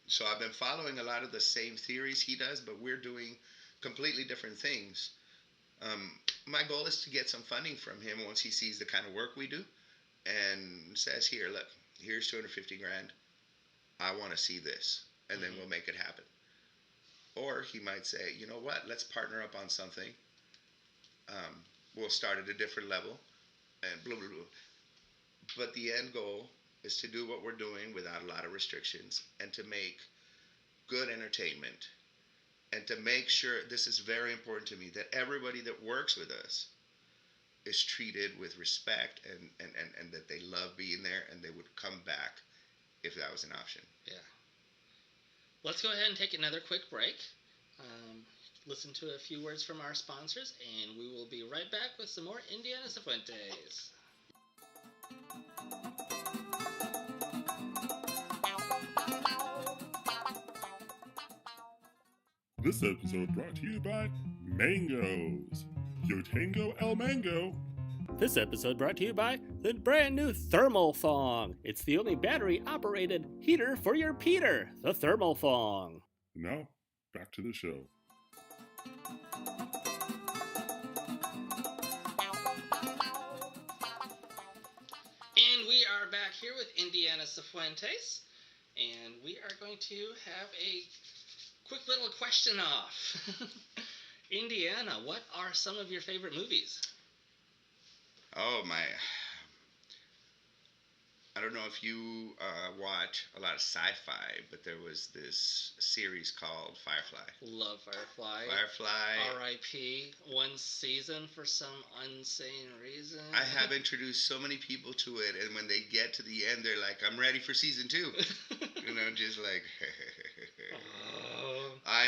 So I've been following a lot of the same theories he does, but we're doing completely different things. My goal is to get some funding from him once he sees the kind of work we do and says, here, look, here's $250,000. I want to see this, and then we'll make it happen. Or he might say, you know what, let's partner up on something. We'll start at a different level, and blah, blah, blah. But the end goal is to do what we're doing without a lot of restrictions and to make good entertainment and to make sure, this is very important to me, that everybody that works with us is treated with respect and that they love being there and they would come back if that was an option. Yeah. Let's go ahead and take another quick break. Listen to a few words from our sponsors, and we will be right back with some more Indiana Sifuentes. This episode brought to you by Mangoes. Yo tango el mango. This episode brought to you by the brand new Thermal Thong. It's the only battery-operated heater for your Peter, the Thermal Thong. Now, back to the show. And we are back here with Indiana Sifuentes, and we are going to have a quick little question off. Indiana, what are some of your favorite movies? Oh, my. I don't know if you watch a lot of sci-fi, but there was this series called Firefly. Love Firefly. Firefly. R.I.P. One season for some insane reason. I have introduced so many people to it, and when they get to the end, they're like, I'm ready for season 2. You know, just like...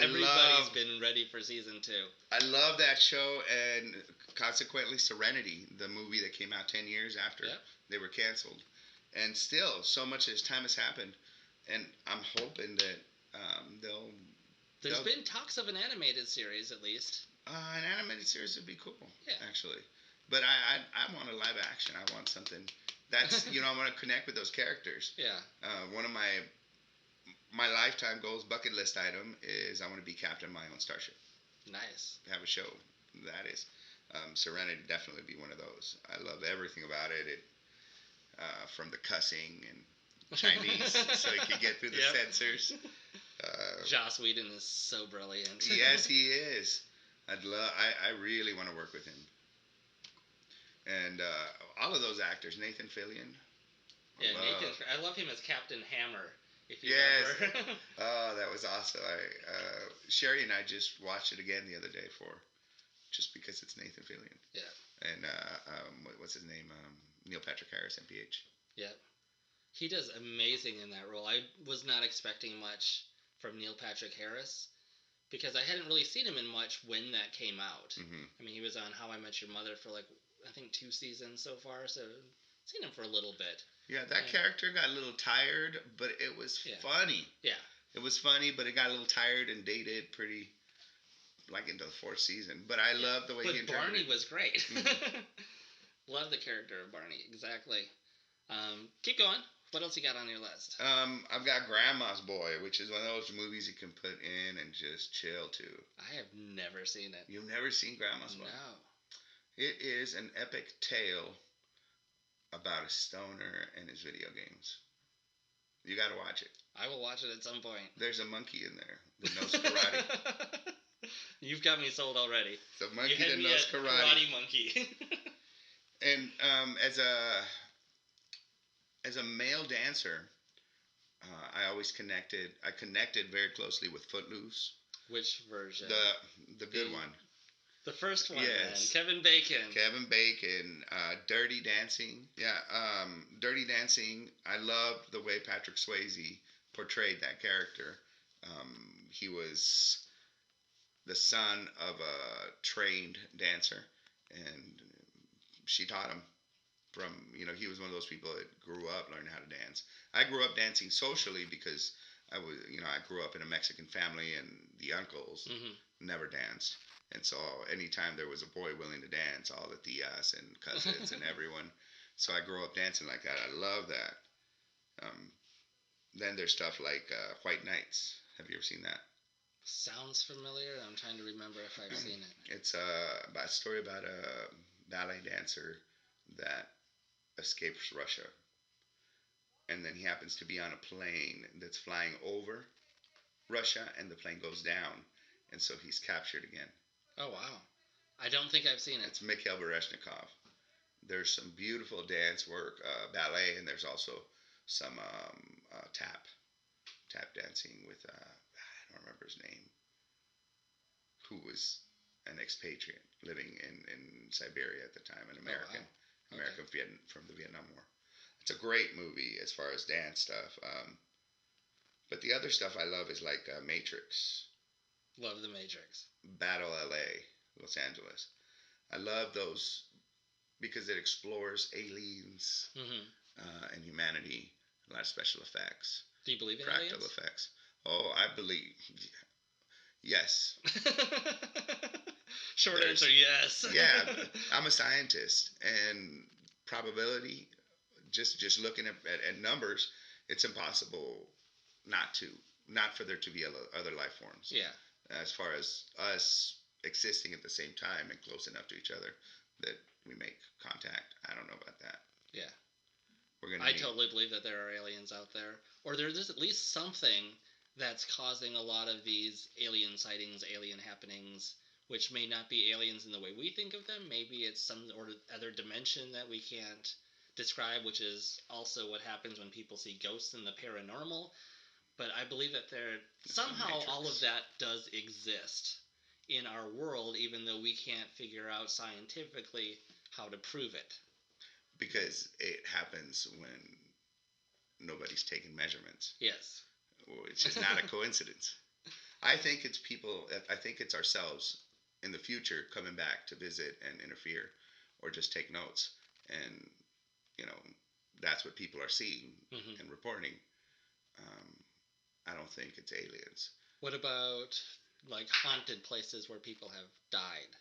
Everybody's been ready for season 2. I love that show, and consequently Serenity, the movie that came out 10 years after they were canceled. And still, so much as time has happened, and I'm hoping that There's been talks of an animated series, at least. An animated series would be cool, actually. But I want a live action. I want something that's, I want to connect with those characters. Yeah. One of my lifetime goals, bucket list item, is I want to be captain of my own starship. Nice. Have a show. That is. Serenity definitely be one of those. I love everything about it. From the cussing and Chinese, so he could get through the censors. Joss Whedon is so brilliant. Yes, he is. I really want to work with him. And all of those actors, Nathan Fillion. Nathan. I love him as Captain Hammer. If you remember. Oh, that was awesome. Sherry and I just watched it again the other day just because it's Nathan Fillion. Yeah. And what's his name? Neil Patrick Harris, MPH. Yeah. He does amazing in that role. I was not expecting much from Neil Patrick Harris because I hadn't really seen him in much when that came out. Mm-hmm. I mean, he was on How I Met Your Mother for I think 2 seasons so far, so I've seen him for a little bit. Yeah, that character got a little tired, but it was funny. Yeah. It was funny, but it got a little tired and dated pretty, into the 4th season. But I love the way he interpreted Barney was great. Mm-hmm. Love the character of Barney, exactly. Keep going. What else you got on your list? I've got Grandma's Boy, which is one of those movies you can put in and just chill to. I have never seen it. You've never seen Grandma's Boy? No. It is an epic tale about a stoner and his video games. You got to watch it. I will watch it at some point. There's a monkey in there that knows karate. You've got me sold already. The monkey that knows karate. Karate monkey. And as a male dancer, I always connected very closely with Footloose. Which version? The good one. The first one, yes. Man. Kevin Bacon. Dirty Dancing. Yeah, Dirty Dancing. I loved the way Patrick Swayze portrayed that character. He was the son of a trained dancer, and she taught him he was one of those people that grew up learning how to dance. I grew up dancing socially because I grew up in a Mexican family, and the uncles never danced. And so anytime there was a boy willing to dance, all the tias and cousins and everyone. So I grew up dancing like that. I love that. Then there's stuff like White Nights. Have you ever seen that? Sounds familiar. I'm trying to remember if I've seen it. It's a story about a ballet dancer that escapes Russia. And then he happens to be on a plane that's flying over Russia, and the plane goes down. And so he's captured again. Oh, wow. I don't think I've seen it. It's Mikhail Baryshnikov. There's some beautiful dance work, ballet, and there's also some tap dancing with, I don't remember his name, who was an expatriate living in Siberia at the time, an American. Oh, wow. American from the Vietnam War. It's a great movie as far as dance stuff. But the other stuff I love is like Matrix. Love The Matrix. Battle LA, Los Angeles. I love those because it explores aliens and humanity. A lot of special effects. Do you believe in practical aliens? effects? Oh, I believe. Yes. Short answer, yes. Yeah, I'm a scientist, and probability, just looking at numbers, it's impossible not for there to be other life forms. Yeah. As far as us existing at the same time and close enough to each other that we make contact. I don't know about that. Yeah. I totally believe that there are aliens out there, or there's at least something that's causing a lot of these alien sightings, alien happenings, which may not be aliens in the way we think of them. Maybe it's some other dimension that we can't describe, which is also what happens when people see ghosts in the paranormal. But I believe that somehow all of that does exist in our world, even though we can't figure out scientifically how to prove it. Because it happens when nobody's taking measurements. Yes. Which is not a coincidence. I think it's people, I think it's ourselves in the future coming back to visit and interfere or just take notes. And, that's what people are seeing and reporting. I don't think it's aliens. What about, like, haunted places where people have died?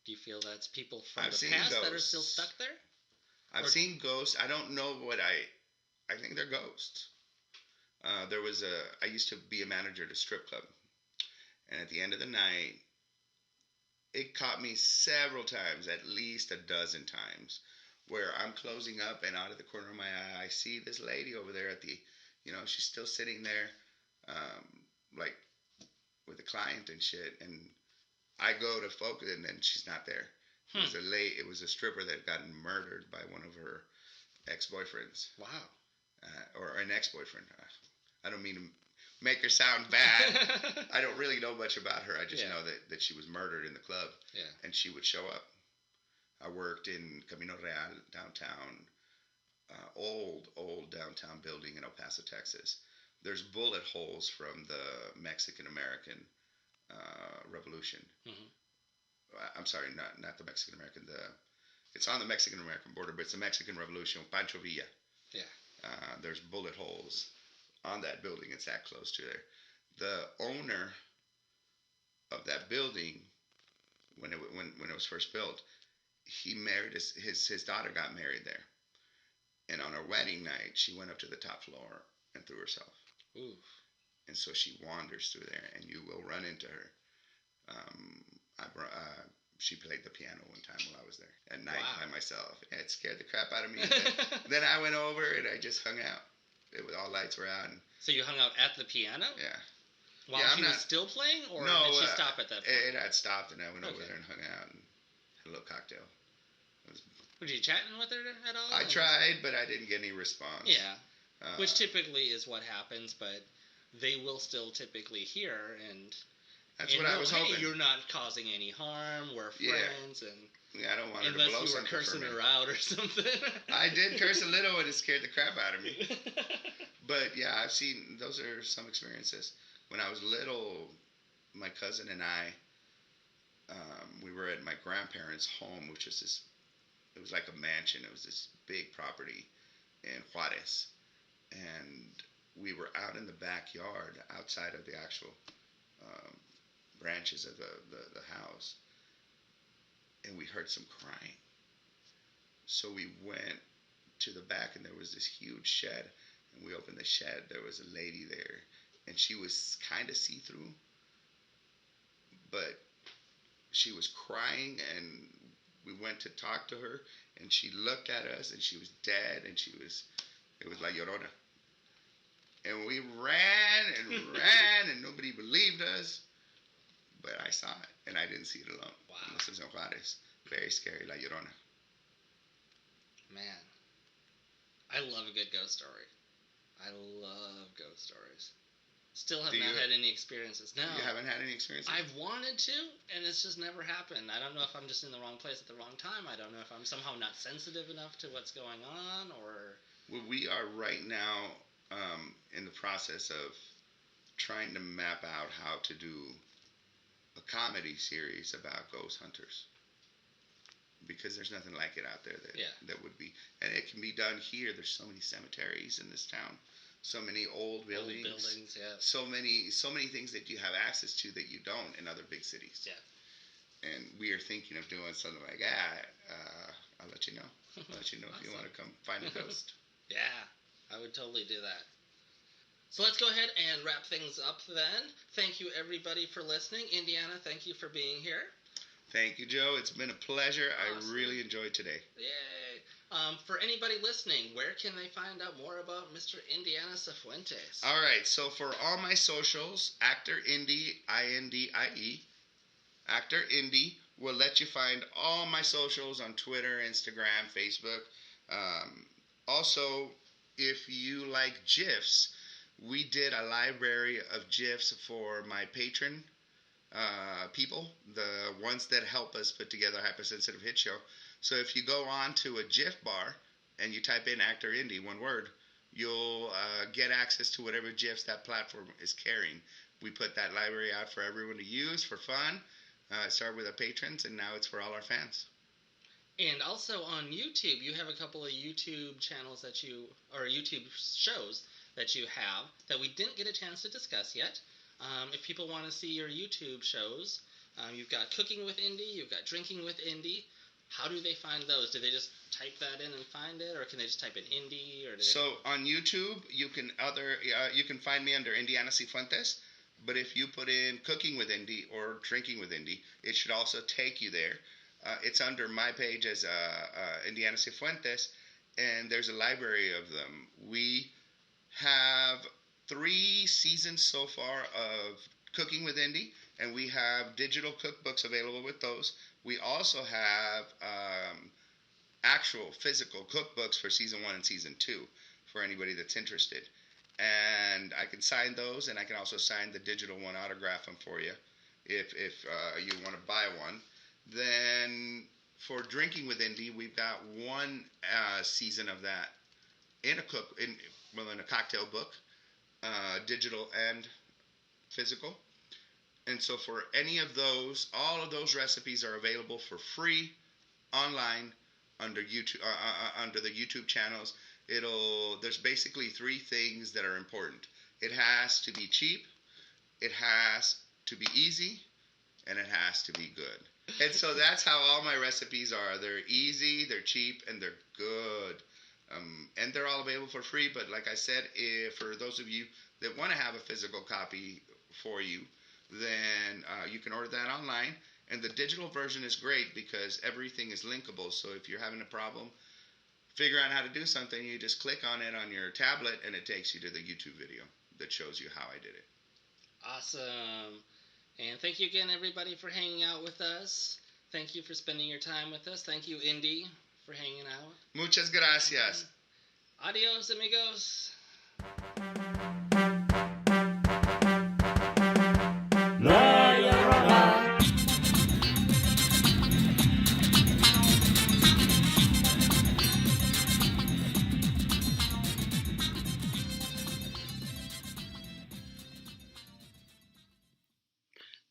Do you feel that's people from the past that are still stuck there? I've seen ghosts. I don't know what I think they're ghosts. I used to be a manager at a strip club. And at the end of the night, it caught me several times, at least a dozen times, where I'm closing up and out of the corner of my eye, I see this lady over there at the, she's still sitting there, like with a client and shit. And I go to focus and then she's not there. It was a stripper that had gotten murdered by one of her ex-boyfriends. Wow. Or an ex-boyfriend. I don't mean to make her sound bad. I don't really know much about her. I just know that she was murdered in the club. Yeah. And she would show up. I worked in Camino Real, downtown, old downtown building in El Paso, Texas. There's bullet holes from the Mexican-American Revolution. I'm sorry, not the Mexican-American. It's on the Mexican-American border, but it's the Mexican Revolution, Pancho Villa. Yeah. There's bullet holes on that building. It's that close to there. The owner of that building, when it was first built, he married his daughter got married there, and on her wedding night, she went up to the top floor and threw herself. Ooh. And so she wanders through there, and you will run into her. She played the piano one time while I was there at night by myself. Yeah, it scared the crap out of me. Then I went over and I just hung out. All lights were out. So you hung out at the piano? Yeah. While she was still playing, or did she stop at that point? It had stopped, and I went over there and hung out and had a little cocktail. Were you chatting with her at all? I tried, but I didn't get any response. Yeah, which typically is what happens, but they will still typically hear and. That's what I was hoping. Hey, you're not causing any harm. We're friends, and I don't want her to blow something. Unless you were cursing her out or something. I did curse a little, and it scared the crap out of me. But yeah, I've seen those are some experiences. When I was little, my cousin and I, we were at my grandparents' home, which was it was like a mansion. It was this big property in Juarez, and we were out in the backyard, outside of the actual. Branches of the house, and we heard some crying. So we went to the back, and there was this huge shed, and we opened the shed. There was a lady there, and she was kind of see-through, but she was crying, and we went to talk to her, and she looked at us, and she was dead, and it was like Llarona. And we ran, and nobody believed us. But I saw it, and I didn't see it alone. Wow. And this is in Juarez. Very scary, La Llarona. Man. I love a good ghost story. I love ghost stories. Still have not had any experiences. No. You haven't had any experiences? I've wanted to, and it's just never happened. I don't know if I'm just in the wrong place at the wrong time. I don't know if I'm somehow not sensitive enough to what's going on, or... Well, we are right now in the process of trying to map out how to do a comedy series about ghost hunters, because there's nothing like it out there that would be, and it can be done here. There's so many cemeteries in this town so many old buildings. Old buildings, yeah. So many things that you have access to that you don't in other big cities. Yeah. And we are thinking of doing something like that. I'll let you know. I'll let you know if you want to come find a ghost. Yeah, I would totally do that. So let's go ahead and wrap things up then. Thank you everybody for listening. Indiana, thank you for being here. Thank you, Joe. It's been a pleasure. Awesome. I really enjoyed today. Yay. For anybie listening, where can they find out more about Mr. Indiana Sifuentes? All right, so for all my socials, Actor Indie, I-N-D-I-E, Actor Indie will let you find all my socials on Twitter, Instagram, Facebook. Also, if you like GIFs, we did a library of GIFs for my patron people, the ones that help us put together Hypersensitive Hit Show. So if you go on to a GIF bar and you type in Actor Indie, one word, you'll get access to whatever GIFs that platform is carrying. We put that library out for everyone to use for fun. It started with our patrons, and now it's for all our fans. And also on YouTube, you have a couple of YouTube channels or YouTube shows that you have that we didn't get a chance to discuss yet. If people want to see your YouTube shows, you've got Cooking with Indie, you've got Drinking with Indie. How do they find those? Do they just type that in and find it, or can they just type in Indie? So on YouTube, you can find me under Indiana Sifuentes. But if you put in Cooking with Indie or Drinking with Indie, it should also take you there. It's under my page as Indiana Sifuentes, and there's a library of them. We have 3 seasons so far of Cooking with Indie, and we have digital cookbooks available with those. We also have actual physical cookbooks for season 1 and season 2 for anybody that's interested. And I can sign those, and I can also sign the digital one, autograph them for you if you want to buy one. Then for Drinking with Indie, we've got 1 season of that in a cocktail book, digital and physical. And so for any of those, all of those recipes are available for free online under YouTube, under the YouTube channels. There's basically 3 things that are important. It has to be cheap, it has to be easy, and it has to be good. And so that's how all my recipes are. They're easy, they're cheap, and they're good. And they're all available for free. But like I said, for those of you that want to have a physical copy for you, then you can order that online. And the digital version is great because everything is linkable. So if you're having a problem, figure out how to do something, you just click on it on your tablet, and it takes you to the YouTube video that shows you how I did it. Awesome. And thank you again, everybody, for hanging out with us. Thank you for spending your time with us. Thank you, Indy, for hanging out. Muchas gracias. Adios, amigos. La Llarona.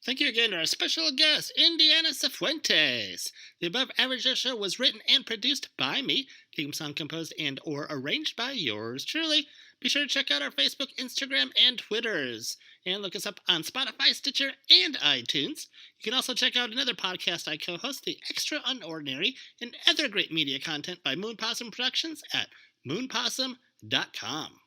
Thank you again to our special guest, Indiana Sifuentes. The Above Average Show was written and produced by me. Theme song composed and or arranged by yours truly. Be sure to check out our Facebook, Instagram, and Twitters. And look us up on Spotify, Stitcher, and iTunes. You can also check out another podcast I co-host, The Extra Unordinary, and other great media content by Moon Possum Productions at moonpossum.com.